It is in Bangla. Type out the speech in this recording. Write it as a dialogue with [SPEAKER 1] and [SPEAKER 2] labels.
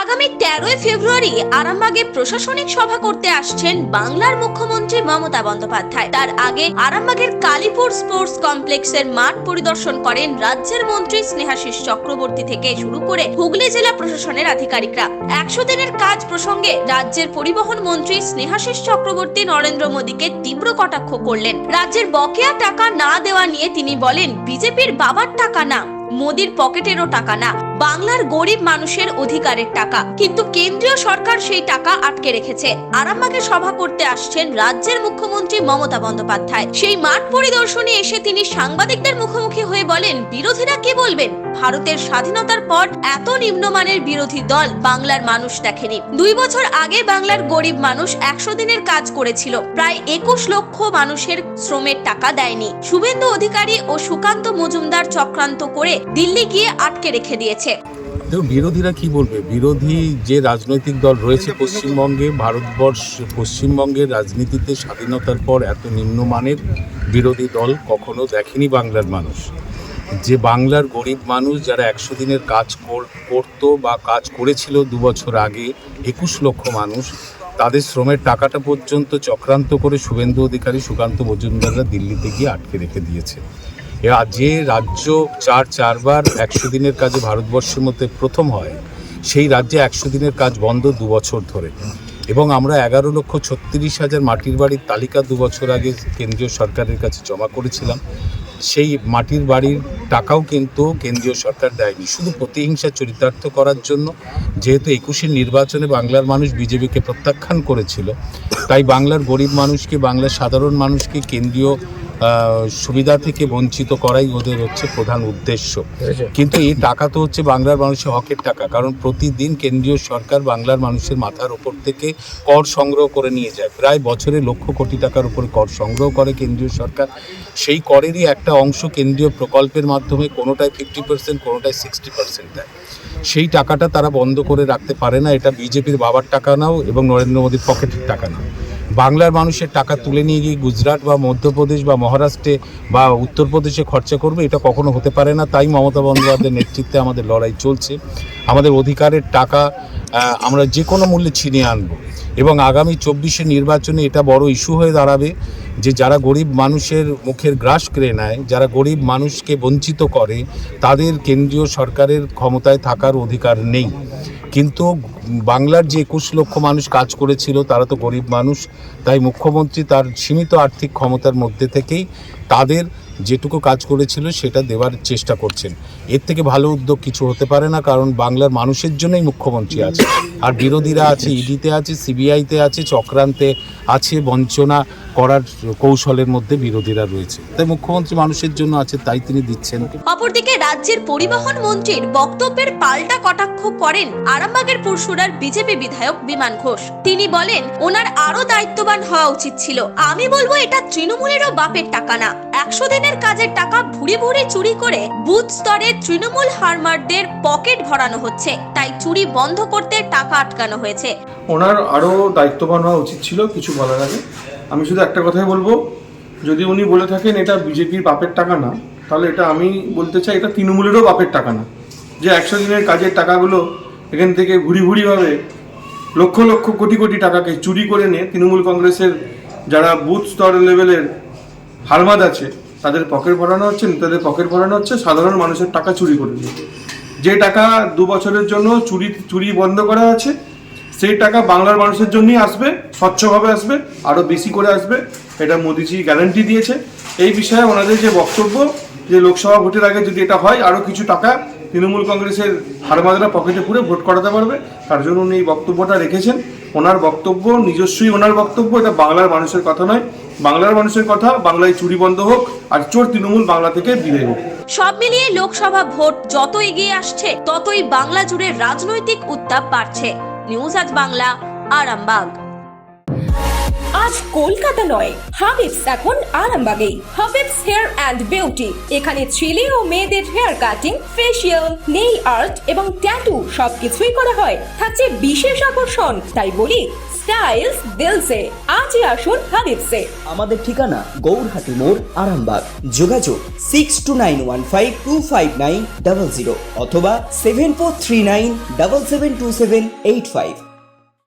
[SPEAKER 1] আগামী 13ই ফেব্রুয়ারি আরামবাগে প্রশাসনিক সভা করতে আসছেন বাংলার মুখ্যমন্ত্রী মমতা বন্দ্যোপাধ্যায়। তার আগে আরামবাগের কালীপুর স্পোর্টস কমপ্লেক্সের মাঠ পরিদর্শন করেন রাজ্যের মন্ত্রী স্নেহাশিস চক্রবর্তী থেকে শুরু করে হুগলি জেলা প্রশাসনের আধিকারিকরা। 100 দিনের কাজ প্রসঙ্গে রাজ্যের পরিবহন মন্ত্রী স্নেহাশিস চক্রবর্তী নরেন্দ্র মোদীকে তীব্র কটাক্ষ করলেন। রাজ্যের বকেয়া টাকা না দেওয়া নিয়ে তিনি বলেন, বিজেপির বাবার টাকা না, মোদির পকেটেরও টাকা না, বাংলার গরিব মানুষের অধিকারের টাকা, কিন্তু কেন্দ্রীয় সরকার সেই টাকা আটকে রেখেছে। আরামবাগে সভা করতে আসছেন রাজ্যের মুখ্যমন্ত্রী মমতা বন্দ্যোপাধ্যায়। সেই মাঠ পরিদর্শনে এসে তিনি সাংবাদিকদের মুখোমুখি হয়ে বলেন, বিরোধীরা কি বলবেন? ভারতের স্বাধীনতার পর এত নিম্নমানের বিরোধী দল বাংলার মানুষ দেখেনি। 2 বছর আগে বাংলার গরিব মানুষ 100 দিনের কাজ করেছিল, প্রায় 21 লক্ষ মানুষের শ্রমের টাকা দেয়নি। শুভেন্দু অধিকারী ও সুকান্ত মজুমদার চক্রান্ত করে দিল্লি গিয়ে আটকে রেখে দিয়েছে।
[SPEAKER 2] বিরোধীরা কি বলবে? বিরোধী যে রাজনৈতিক দল রয়েছে পশ্চিমবঙ্গে, পশ্চিমবঙ্গের রাজনীতিতে স্বাধীনতার পর এত নিম্নমানের বিরোধী দল কখনো দেখেনি বাংলার মানুষ। যে বাংলার গরিব মানুষ যারা 100 দিনের কাজ করতো বা কাজ করেছিল 2 বছর আগে, 21 লক্ষ মানুষ, তাদের শ্রমের টাকাটা পর্যন্ত চক্রান্ত করে শুভেন্দু অধিকারী, সুকান্ত মজুমদাররা দিল্লিতে গিয়ে আটকে রেখে দিয়েছে। যে রাজ্য চারবার 100 দিনের কাজে ভারতবর্ষের মধ্যে প্রথম হয়, সেই রাজ্যে 100 দিনের কাজ বন্ধ 2 বছর ধরে। এবং আমরা 11,36,000 মাটির বাড়ির তালিকা 2 বছর আগে কেন্দ্রীয় সরকারের কাছে জমা করেছিলাম। সেই মাটির বাড়ির টাকাও কিন্তু কেন্দ্রীয় সরকার দেয়নি, শুধু প্রতিহিংসা চরিতার্থ করার জন্য। যেহেতু 21-এর নির্বাচনে বাংলার মানুষ বিজেপিকে প্রত্যাখ্যান করেছিল, তাই বাংলার গরিব মানুষকে, বাংলার সাধারণ মানুষকে কেন্দ্রীয় সুবিধা থেকে বঞ্চিত করাই ওদের হচ্ছে প্রধান উদ্দেশ্য। কিন্তু এই টাকা তো হচ্ছে বাংলার মানুষের হকের টাকা, কারণ প্রতিদিন কেন্দ্রীয় সরকার বাংলার মানুষের মাথার ওপর থেকে কর সংগ্রহ করে নিয়ে যায়। প্রায় বছরে লক্ষ কোটি টাকার উপরে কর সংগ্রহ করে কেন্দ্রীয় সরকার। সেই করেরই একটা অংশ কেন্দ্রীয় প্রকল্পের মাধ্যমে কোনোটায় 50%, কোনোটায় 60% দেয়। সেই টাকাটা তারা বন্ধ করে রাখতে পারে না। এটা বিজেপির বাবার টাকা নাও এবং নরেন্দ্র মোদীর পকেটের টাকা নাও। বাংলার মানুষের টাকা তুলে নিয়ে গিয়ে গুজরাট বা মধ্যপ্রদেশ বা মহারাষ্ট্রে বা উত্তরপ্রদেশে খরচা করবে, এটা কখনো হতে পারে না। তাই মমতা বন্দ্যোপাধ্যায়ের নেতৃত্বে আমাদের লড়াই চলছে। আমাদের অধিকারের টাকা আমরা যে কোনো মূল্যে ছিনিয়ে আনব। এবং আগামী 24-এর নির্বাচনে এটা বড় ইস্যু হয়ে দাঁড়াবে যে যারা গরিব মানুষের মুখের গ্রাস কেড়ে নেয়, যারা গরিব মানুষকে বঞ্চিত করে, তাদের কেন্দ্রীয় সরকারের ক্ষমতায় থাকার অধিকার নেই। কিন্তু বাংলার যে 21 লক্ষ মানুষ কাজ করেছিল তারা তো গরিব মানুষ। তাই মুখ্যমন্ত্রী তার সীমিত আর্থিক ক্ষমতার মধ্যে থেকেই তাদের যেটুকু কাজ করেছিল সেটা দেওয়ার চেষ্টা করছেন। এর থেকে ভালো উদ্যোগ কিছু হতে পারে না, কারণ বাংলার মানুষের জন্যই মুখ্যমন্ত্রী আছে। আর বিরোধীরা আছে, ইডিতে আছে, সিবিআইতে আছে, চক্রান্তে আছে, বঞ্চনা করার কৌশলের মধ্যে বিরোধীরা রয়েছে। তাই মুখ্যমন্ত্রী মানুষের জন্য আছে, তাই তিনি দিচ্ছেন।
[SPEAKER 1] অপরদিকে রাজ্যের পরিবহন মন্ত্রীর বক্তব্যের পাল্টা কটাক্ষ করেন আরামবাগের পুরসুরার বিজেপি বিধায়ক বিমান ঘোষ। তিনি বলেন, ওনার আরো দায়িত্ববান হওয়া উচিত ছিল। আমি বলবো, এটা তৃণমূলেরও বাপের টাকা না। 100 দিনের কাজের টাকা ভুরি ভুরি চুরি করে বুথ স্তরে তৃণমূল হারমারদের পকেট ভরানো হচ্ছে। তাই চুরি বন্ধ করতে টাকা আটকানো হয়েছে।
[SPEAKER 3] ওনার আরো দায়িত্ববান হওয়া উচিত ছিল। কিছু বলার আগে আমি শুধু একটা কথাই বলবো, যদি উনি বলে থাকেন এটা বিজেপির বাপের টাকা না, তাহলে এটা আমি বলতে চাই এটা তৃণমূলেরও বাপের টাকা না। যে 100 দিনের কাজের টাকাগুলো এখান থেকে ভুরি ভুরিভাবে লক্ষ লক্ষ কোটি কোটি টাকাকে চুরি করে নিয়ে তৃণমূল কংগ্রেসের যারা বুথ স্তর লেভেলের হারমাদ আছে তাদের পকেট ভরানো হচ্ছে, নেতাদের পকেট ভরানো হচ্ছে, সাধারণ মানুষের টাকা চুরি করে নিয়ে। যে টাকা 2 বছরের জন্য চুরি বন্ধ করা আছে, সেই টাকা বাংলার মানুষের জন্যই আসবে, স্বচ্ছভাবে আসবে, আরও বেশি করে আসবে। এটা মোদিজি গ্যারান্টি দিয়েছে। এই বিষয়ে ওনাদের যে বক্তব্য, যে লোকসভা ভোটের আগে যদি এটা হয়, আরও কিছু টাকা তৃণমূল কংগ্রেসের হারমাদরা পকেটে পুরে ভোট করাতে পারবে, তার জন্য উনি এই বক্তব্যটা রেখেছেন। ওনার বক্তব্য নিজস্বই ওনার বক্তব্য, এটা বাংলার মানুষের কথা নয়। বাংলার মানুষের কথা, বাংলায় চুরি বন্ধ হোক আর চোর তৃণমূল বাংলা থেকে বিদায় হোক।
[SPEAKER 1] সব মিলিয়ে লোকসভা ভোট যত এগিয়ে আসছে, ততই বাংলা জুড়ে রাজনৈতিক উত্তাপ বাড়ছে। নিউজ আজ বাংলা, আরামবাগ।
[SPEAKER 4] আজ কলকাতা নয়, হাবিবস এখন আরামবাগেই। হাবিবস হেয়ার অ্যান্ড বিউটি, এখানে ছেলে ও মেয়েদের hair cutting, facial, nail art এবং ট্যাটু সবকিছুই করা হয়। থাকছে বিশেষ আকর্ষণ, তাই বলি স্টাইলস দিলসে। আজই আসুন হাবিবসে।
[SPEAKER 5] আমাদের ঠিকানা গৌরহাটি মোড়, আরামবাগ। যোগাযোগ 6291525900 অথবা 7439772785।